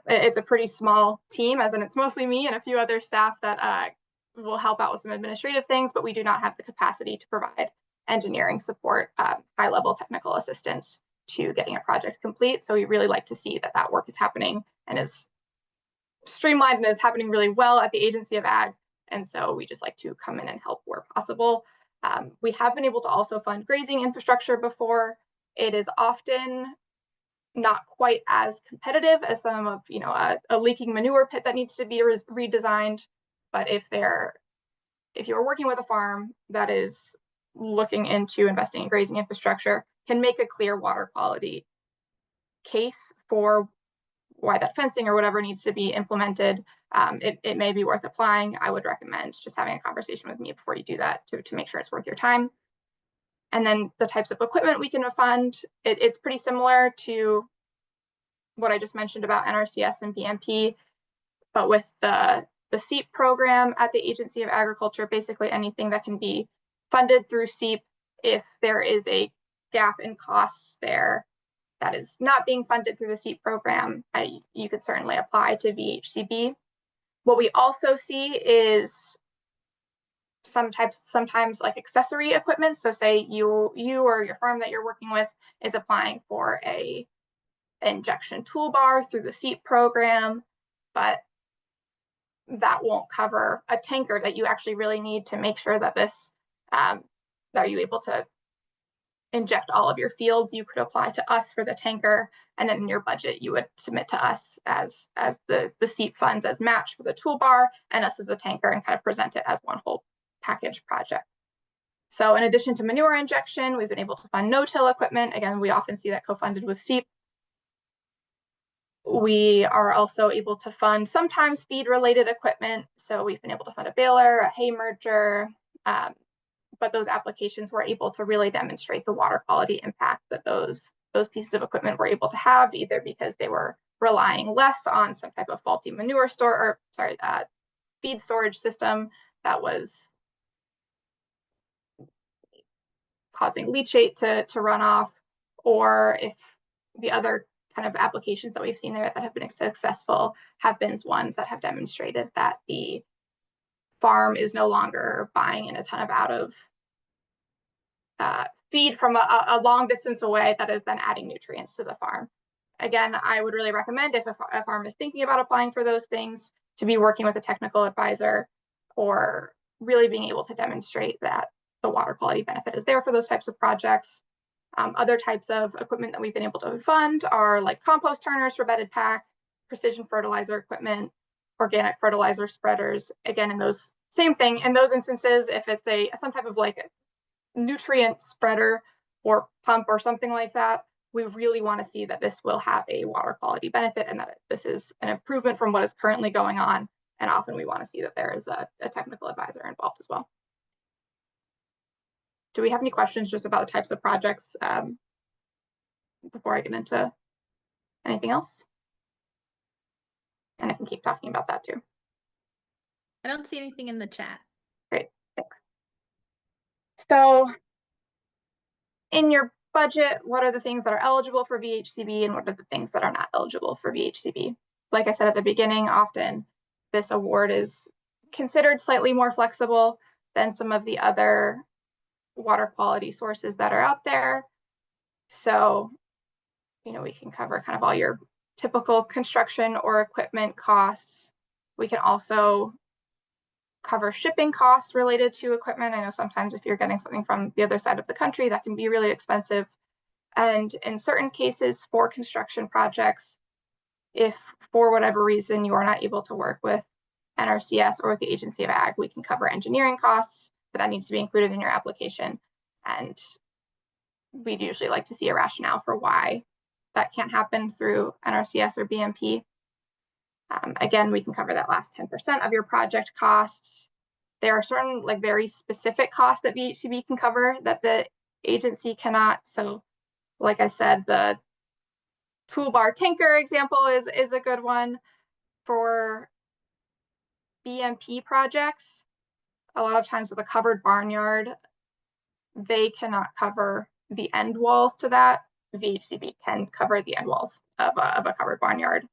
it's a pretty small team, as in it's mostly me and a few other staff that will help out with some administrative things, but we do not have the capacity to provide engineering support, high-level technical assistance to getting a project complete. So we really like to see that that work is happening and is streamlined and is happening really well at the Agency of Ag. And so we just like to come in and help where possible. We have been able to also fund grazing infrastructure before. It is often not quite as competitive as some of, a leaking manure pit that needs to be redesigned. But if you're working with a farm that is looking into investing in grazing infrastructure, can make a clear water quality case for why that fencing or whatever needs to be implemented, it may be worth applying. I would recommend just having a conversation with me before you do that to make sure it's worth your time. And then the types of equipment we can fund, it's pretty similar to what I just mentioned about NRCS and BMP, but with the SEEP program at the Agency of Agriculture, basically anything that can be funded through SEEP, if there is a gap in costs there that is not being funded through the SEEP program, you could certainly apply to VHCB. What we also see is sometimes like accessory equipment. So say you or your farm that you're working with is applying for a injection toolbar through the SEEP program, but that won't cover a tanker that you actually really need to make sure that this, are you able to inject all of your fields, you could apply to us for the tanker, and then in your budget you would submit to us as the SEEP funds as match for the toolbar, and us as the tanker, and kind of present it as one whole package project. So in addition to manure injection, we've been able to fund no-till equipment. Again, we often see that co-funded with SEEP. We are also able to fund sometimes feed-related equipment. So we've been able to fund a baler, a hay merger, but those applications were able to really demonstrate the water quality impact that those pieces of equipment were able to have, either because they were relying less on some type of faulty manure feed storage system that was causing leachate to run off, or if the other kind of applications that we've seen there that have been successful have been ones that have demonstrated that the farm is no longer buying in a ton of out of feed from a long distance away that is then adding nutrients to the farm. Again, I would really recommend if a farm is thinking about applying for those things to be working with a technical advisor, or really being able to demonstrate that the water quality benefit is there for those types of projects. Other types of equipment that we've been able to fund are like compost turners for bedded pack, precision fertilizer equipment, organic fertilizer spreaders. Again, in those same thing, in those instances, if it's some type of like nutrient spreader or pump or something like that, we really want to see that this will have a water quality benefit and that this is an improvement from what is currently going on. And often we want to see that there is a technical advisor involved as well. Do we have any questions just about the types of projects before I get into anything else? And I can keep talking about that too. I don't see anything in the chat. Great, thanks. So in your budget, what are the things that are eligible for VHCB and what are the things that are not eligible for VHCB? Like I said at the beginning, often this award is considered slightly more flexible than some of the other water quality sources that are out there. So, we can cover kind of all your typical construction or equipment costs. We can also cover shipping costs related to equipment. I know sometimes if you're getting something from the other side of the country, that can be really expensive. And in certain cases for construction projects, if for whatever reason you are not able to work with NRCS or with the Agency of Ag, we can cover engineering costs, but that needs to be included in your application. And we'd usually like to see a rationale for why that can't happen through NRCS or BMP. Again, we can cover that last 10% of your project costs. There are certain like very specific costs that VHCB can cover that the agency cannot. So like I said, the toolbar tanker example is a good one. For BMP projects, a lot of times with a covered barnyard, they cannot cover the end walls to that. VHCB can cover the end walls of a covered barnyard.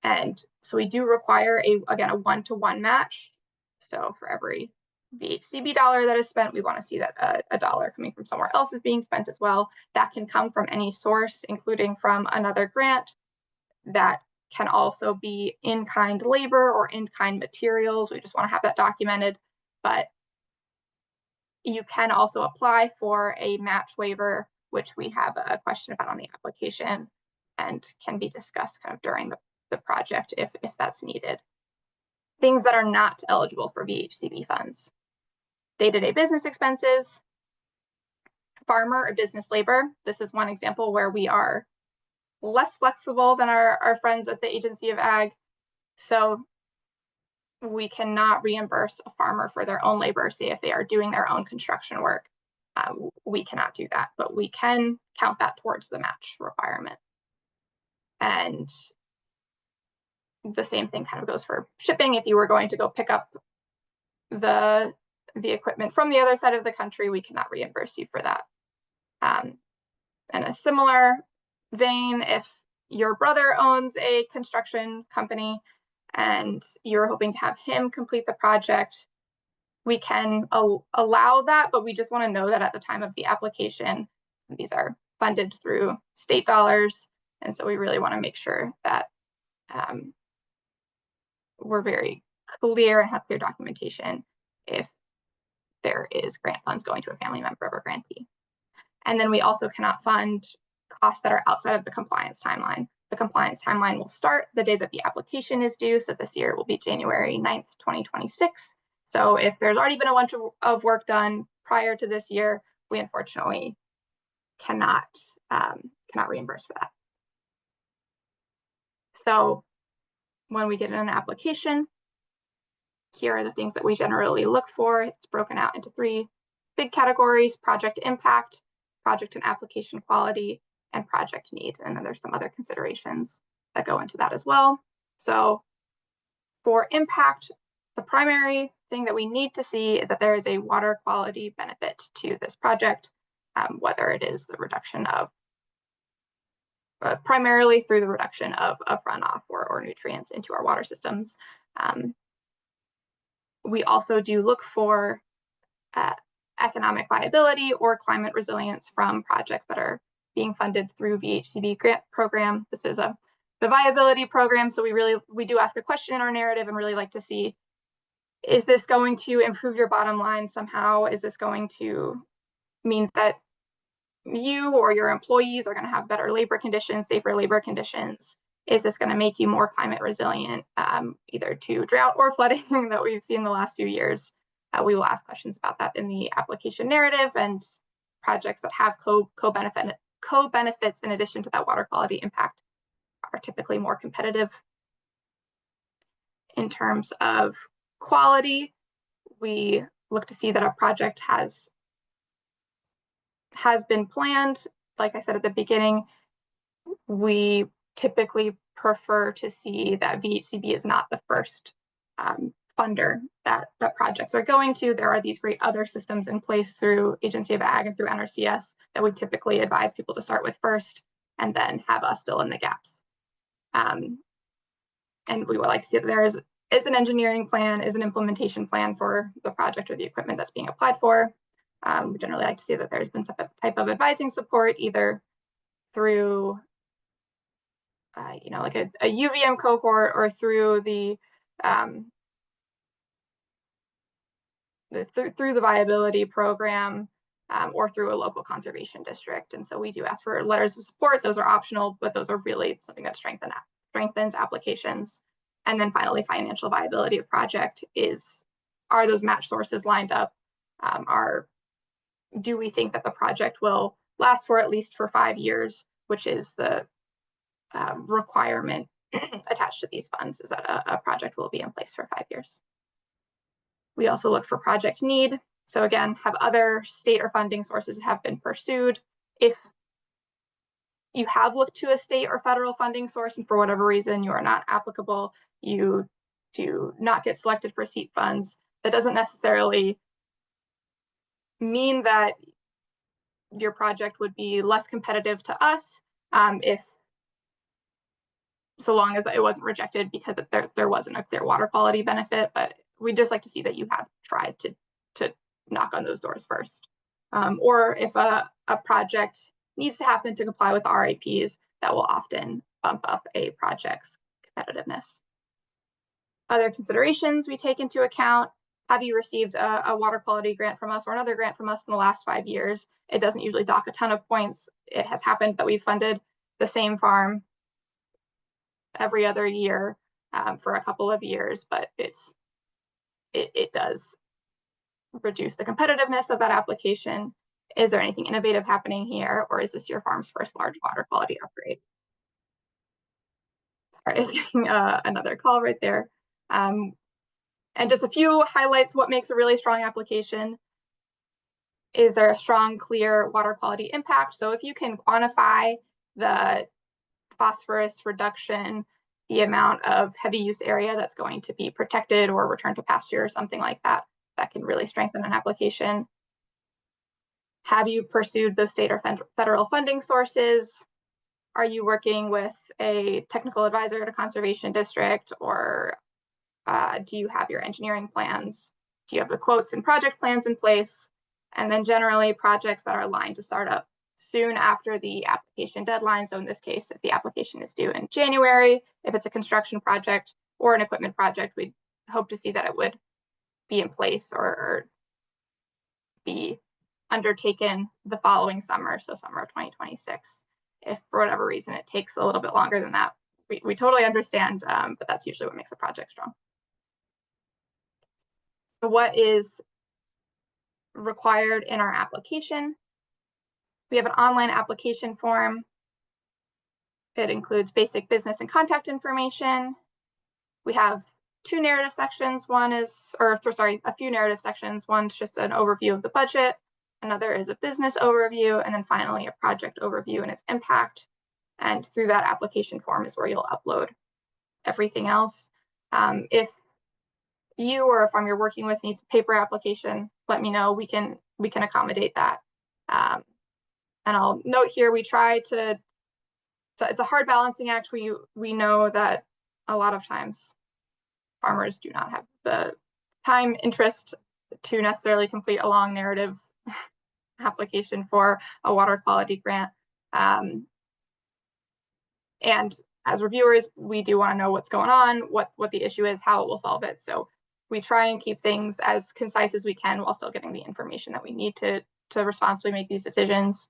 And so we do require again, a 1-to-1 match. So for every VHCB dollar that is spent, we want to see that a dollar coming from somewhere else is being spent as well. That can come from any source, including from another grant. That can also be in-kind labor or in-kind materials. We just want to have that documented. But you can also apply for a match waiver, which we have a question about on the application and can be discussed kind of during the project if that's needed. Things that are not eligible for VHCB funds: day-to-day business expenses, farmer or business labor. This is one example where we are less flexible than our friends at the Agency of Ag. So we cannot reimburse a farmer for their own labor. Say if they are doing their own construction work, we cannot do that, but we can count that towards the match requirement. And the same thing kind of goes for shipping. If you were going to go pick up the equipment from the other side of the country, we cannot reimburse you for that. In a similar vein, if your brother owns a construction company and you're hoping to have him complete the project, we can allow that, but we just want to know that at the time of the application, these are funded through state dollars. And so we really want to make sure that we're very clear and have clear documentation if there is grant funds going to a family member of a grantee. And then we also cannot fund costs that are outside of the compliance timeline. The compliance timeline will start the day that the application is due. So this year it will be January 9th, 2026. So if there's already been a bunch of work done prior to this year, we unfortunately cannot reimburse for that. So when we get an application, here are the things that we generally look for. It's broken out into 3 big categories: project impact, project and application quality, and project need. And then there's some other considerations that go into that as well. So for impact, the primary thing that we need to see is that there is a water quality benefit to this project, whether it is the reduction of primarily through the reduction of runoff or nutrients into our water systems. We also do look for economic viability or climate resilience from projects that are being funded through VHCB grant program. This is the viability program. So we do ask a question in our narrative and really like to see, is this going to improve your bottom line somehow? Is this going to mean that you or your employees are going to have better labor conditions, safer labor conditions? Is this going to make you more climate resilient, either to drought or flooding that we've seen the last few years? We will ask questions about that in the application narrative, and projects that have co-benefits in addition to that water quality impact are typically more competitive. In terms of quality, we look to see that a project has been planned. Like I said at the beginning, we typically prefer to see that VHCB is not the first funder that projects are going to. There are these great other systems in place through Agency of Ag and through NRCS that we typically advise people to start with first, and then have us fill in the gaps. And we would like to see that there is an engineering plan, is an implementation plan for the project or the equipment that's being applied for. We generally like to see that there's been some type of advising support, either through like a UVM cohort, or through the through the viability program, or through a local conservation district. And so we do ask for letters of support. Those are optional, but those are really something that strengthens applications. And then finally, financial viability of project are those match sources lined up? Do we think that the project will last for at least 5 years, which is the requirement attached to these funds, is that a project will be in place for 5 years. We also look for project need. So again, have other state or funding sources have been pursued? If you have looked to a state or federal funding source and for whatever reason you are not applicable, you do not get selected for SEAT funds, that doesn't necessarily mean that your project would be less competitive to us, so long as it wasn't rejected because there wasn't a clear water quality benefit. But we'd just like to see that you have tried to knock on those doors first. Or if a project needs to happen to comply with RAPs, that will often bump up a project's competitiveness. Other considerations we take into account: have you received a water quality grant from us or another grant from us in the last 5 years? It doesn't usually dock a ton of points. It has happened that we've funded the same farm every other year for a couple of years, but it does reduce the competitiveness of that application. Is there anything innovative happening here, or is this your farm's first large water quality upgrade? Sorry, I was getting another call right there. And just a few highlights: what makes a really strong application? Is there a strong, clear water quality impact? So if you can quantify the phosphorus reduction, the amount of heavy use area that's going to be protected or returned to pasture or something like that, that can really strengthen an application. Have you pursued those state or federal funding sources? Are you working with a technical advisor at a conservation district, or do you have your engineering plans? Do you have the quotes and project plans in place? And then generally projects that are aligned to start up soon after the application deadline. So in this case, if the application is due in January, if it's a construction project or an equipment project, we'd hope to see that it would be in place or be undertaken the following summer, so summer of 2026. If for whatever reason it takes a little bit longer than that, we totally understand, but that's usually what makes a project strong. So what is required in our application? We have an online application form. It includes basic business and contact information. We have two narrative sections. One is, a few narrative sections. One's just an overview of the budget. Another is a business overview. And then finally, a project overview and its impact. And through that application form is where you'll upload everything else. If you or a farm you're working with needs a paper application, let me know. We can accommodate that. And I'll note here, we try to, so it's a hard balancing act. We know that a lot of times farmers do not have the time, interest to necessarily complete a long narrative application for a water quality grant. And as reviewers, we do want to know what's going on, what the issue is, how it will solve it. So we try and keep things as concise as we can while still getting the information that we need to responsibly make these decisions.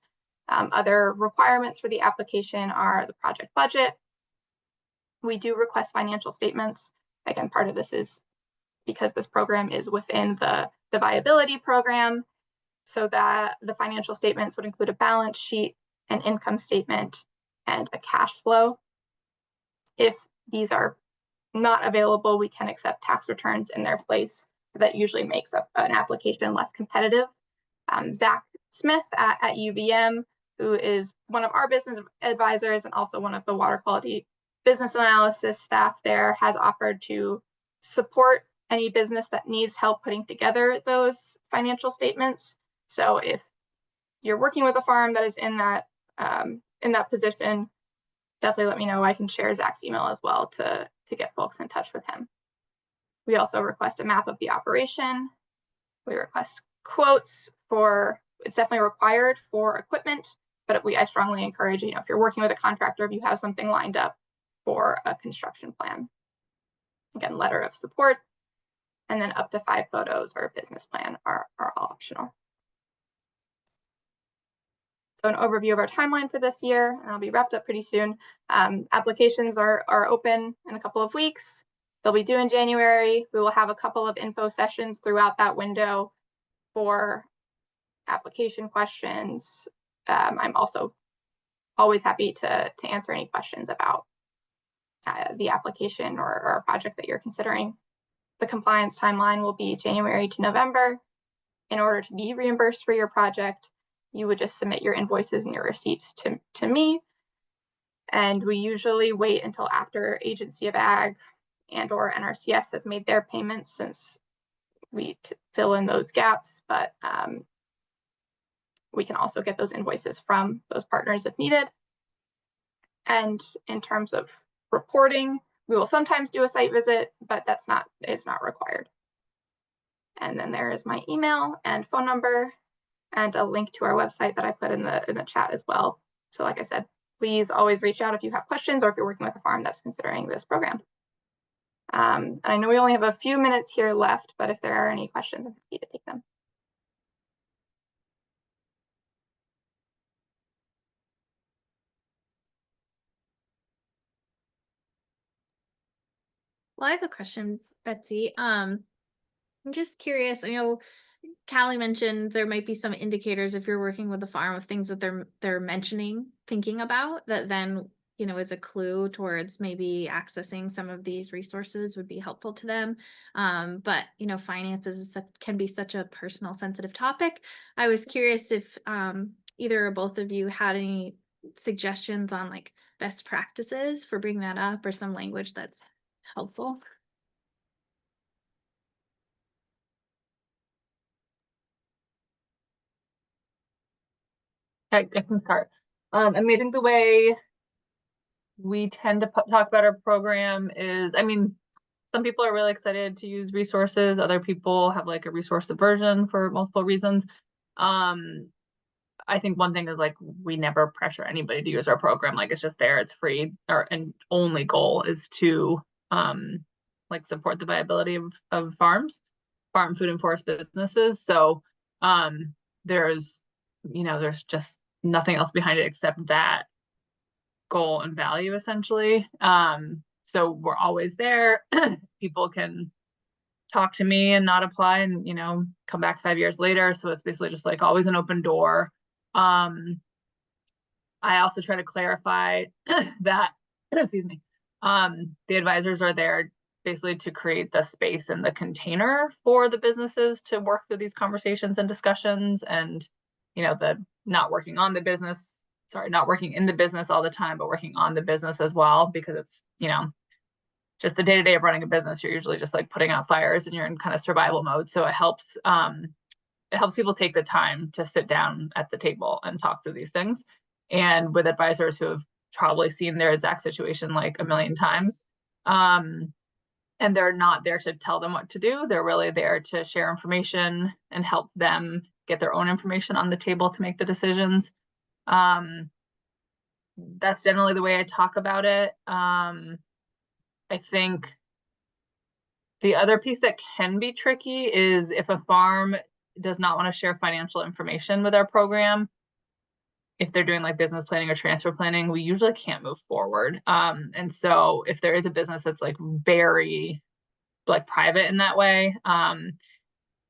Other requirements for the application are the project budget. We do request financial statements. Again, part of this is because this program is within the viability program, so that the financial statements would include a balance sheet, an income statement, and a cash flow. If these are not available, we can accept tax returns in their place. That usually makes an application less competitive. Zach Smith at UVM, who is one of our business advisors and also one of the water quality business analysis staff there, has offered to support any business that needs help putting together those financial statements. So if you're working with a farm that is in that position, definitely let me know. I can share Zach's email as well to get folks in touch with him. We also request a map of the operation. We request quotes for, it's definitely required for equipment, but I strongly encourage, if you're working with a contractor, if you have something lined up for a construction plan. Again, letter of support, and then up to 5 photos or a business plan are all optional. So an overview of our timeline for this year, and I'll be wrapped up pretty soon. Applications are open in a couple of weeks. They'll be due in January. We will have a couple of info sessions throughout that window for application questions. I'm also always happy to answer any questions about the application or a project that you're considering. The compliance timeline will be January to November. In order to be reimbursed for your project, you would just submit your invoices and your receipts to me. And we usually wait until after Agency of Ag and or NRCS has made their payments, since we fill in those gaps, but we can also get those invoices from those partners if needed. And in terms of reporting, we will sometimes do a site visit, but it's not required. And then there is my email and phone number and a link to our website that I put in the chat as well. So like I said, please always reach out if you have questions or if you're working with a farm that's considering this program. And I know we only have a few minutes here left, but if there are any questions, I'm happy to take them. Well, I have a question, Betsy. I'm just curious. I know Calley mentioned there might be some indicators if you're working with the farm of things that they're mentioning, thinking about, that then, is a clue towards maybe accessing some of these resources would be helpful to them. But finances can be such a personal, sensitive topic. I was curious if either or both of you had any suggestions on like best practices for bringing that up, or some language that's helpful. I can start. I think the way we tend to talk about our program is, some people are really excited to use resources. Other people have like a resource aversion for multiple reasons. I think one thing is like, we never pressure anybody to use our program. Like, it's just there, it's free. Our only goal is to support the viability of farms, farm, food, and forest businesses. So there's, there's just nothing else behind it except that goal and value, essentially. So we're always there. People can talk to me and not apply and, come back 5 years later. So it's basically just like always an open door. I also try to clarify that, excuse me, the advisors are there basically to create the space and the container for the businesses to work through these conversations and discussions, and, the not working in the business all the time, but working on the business as well, because it's, just the day-to-day of running a business. You're usually just like putting out fires and you're in kind of survival mode. So it helps people take the time to sit down at the table and talk through these things. And with advisors who have probably seen their exact situation like a million times, and they're not there to tell them what to do. They're really there to share information and help them get their own information on the table to make the decisions. That's generally the way I talk about it. I think the other piece that can be tricky is if a farm does not want to share financial information with our program. If they're doing like business planning or transfer planning, we usually can't move forward. And so if there is a business that's like very like private in that way,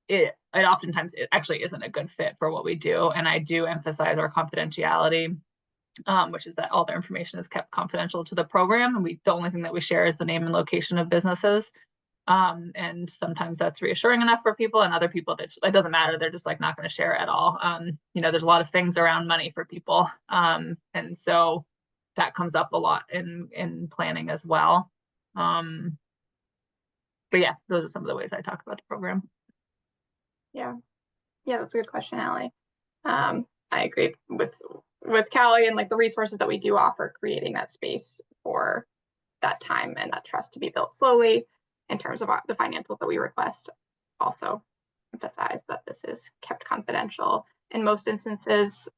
it oftentimes it actually isn't a good fit for what we do. And I do emphasize our confidentiality, which is that all their information is kept confidential to the program. And the only thing that we share is the name and location of businesses. And sometimes that's reassuring enough for people, and other people that it doesn't matter. They're just like not going to share at all. There's a lot of things around money for people. And so that comes up a lot in planning as well. But yeah, those are some of the ways I talk about the program. Yeah, that's a good question, Allie. I agree with Calley and like the resources that we do offer, creating that space for that time and that trust to be built slowly. In terms of the financials that we request, also emphasize that this is kept confidential. In most instances,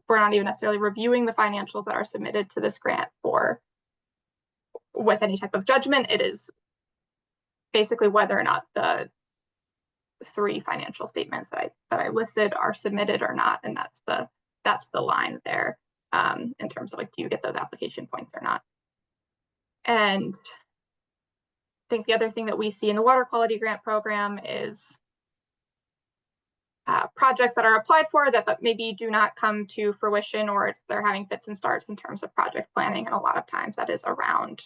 we're not even necessarily reviewing the financials that are submitted to this grant with any type of judgment. It is basically whether or not the 3 financial statements that I listed are submitted or not, and that's the line there, in terms of like, do you get those application points or not? And I think the other thing that we see in the water quality grant program is projects that are applied for that maybe do not come to fruition, or they're having fits and starts in terms of project planning. And a lot of times that is around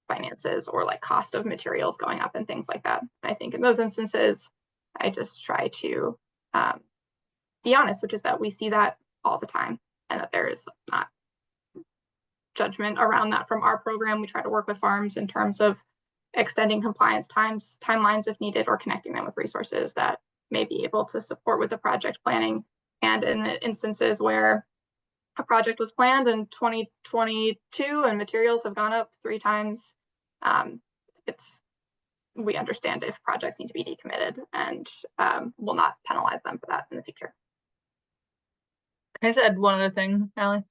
finances or like cost of materials going up and things like that. And I think in those instances, I just try to be honest, which is that we see that all the time, and that there is not judgment around that from our program. We try to work with farms in terms of extending compliance timelines if needed, or connecting them with resources that may be able to support with the project planning. And in the instances where a project was planned in 2022 and materials have gone up 3 times, we understand if projects need to be decommitted, and will not penalize them for that in the future. Can I just add one other thing, Allie?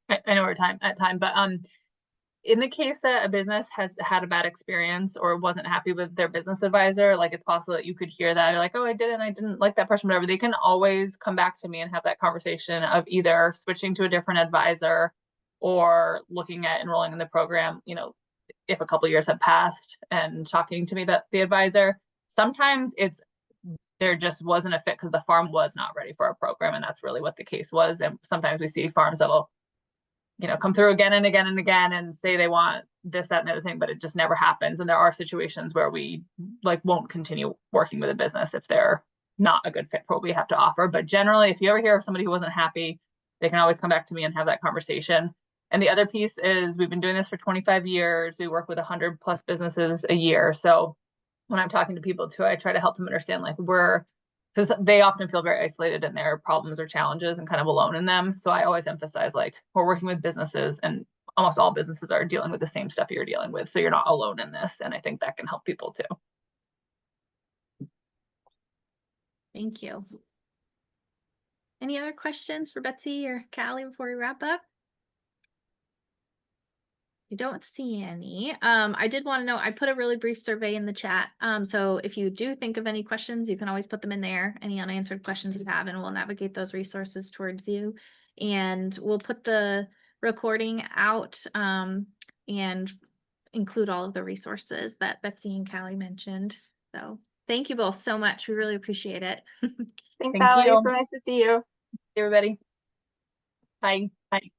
I know we're at time, but in the case that a business has had a bad experience or wasn't happy with their business advisor, like it's possible that you could hear that, you're like, oh, I didn't like that person, whatever. They can always come back to me and have that conversation of either switching to a different advisor or looking at enrolling in the program, if a couple of years have passed, and talking to me about the advisor. Sometimes there just wasn't a fit because the farm was not ready for our program, and that's really what the case was. And sometimes we see farms that'll come through again and again and again and say they want this, that, and the other thing, but it just never happens. And there are situations where we won't continue working with a business if they're not a good fit for what we have to offer. But generally, if you ever hear of somebody who wasn't happy, they can always come back to me and have that conversation. And the other piece is we've been doing this for 25 years. We work with 100+ businesses a year. So when I'm talking to people too, I try to help them understand because they often feel very isolated in their problems or challenges and kind of alone in them. So I always emphasize we're working with businesses, and almost all businesses are dealing with the same stuff you're dealing with. So you're not alone in this. And I think that can help people too. Thank you. Any other questions for Betsy or Calley before we wrap up? I don't see any. I did want to know, I put a really brief survey in the chat. So if you do think of any questions, you can always put them in there, any unanswered questions you have, and we'll navigate those resources towards you. And we'll put the recording out and include all of the resources that Betsy and Calley mentioned. So thank you both so much. We really appreciate it. Thanks, Thank Allie. you. So nice to see you. Everybody. Bye. Bye.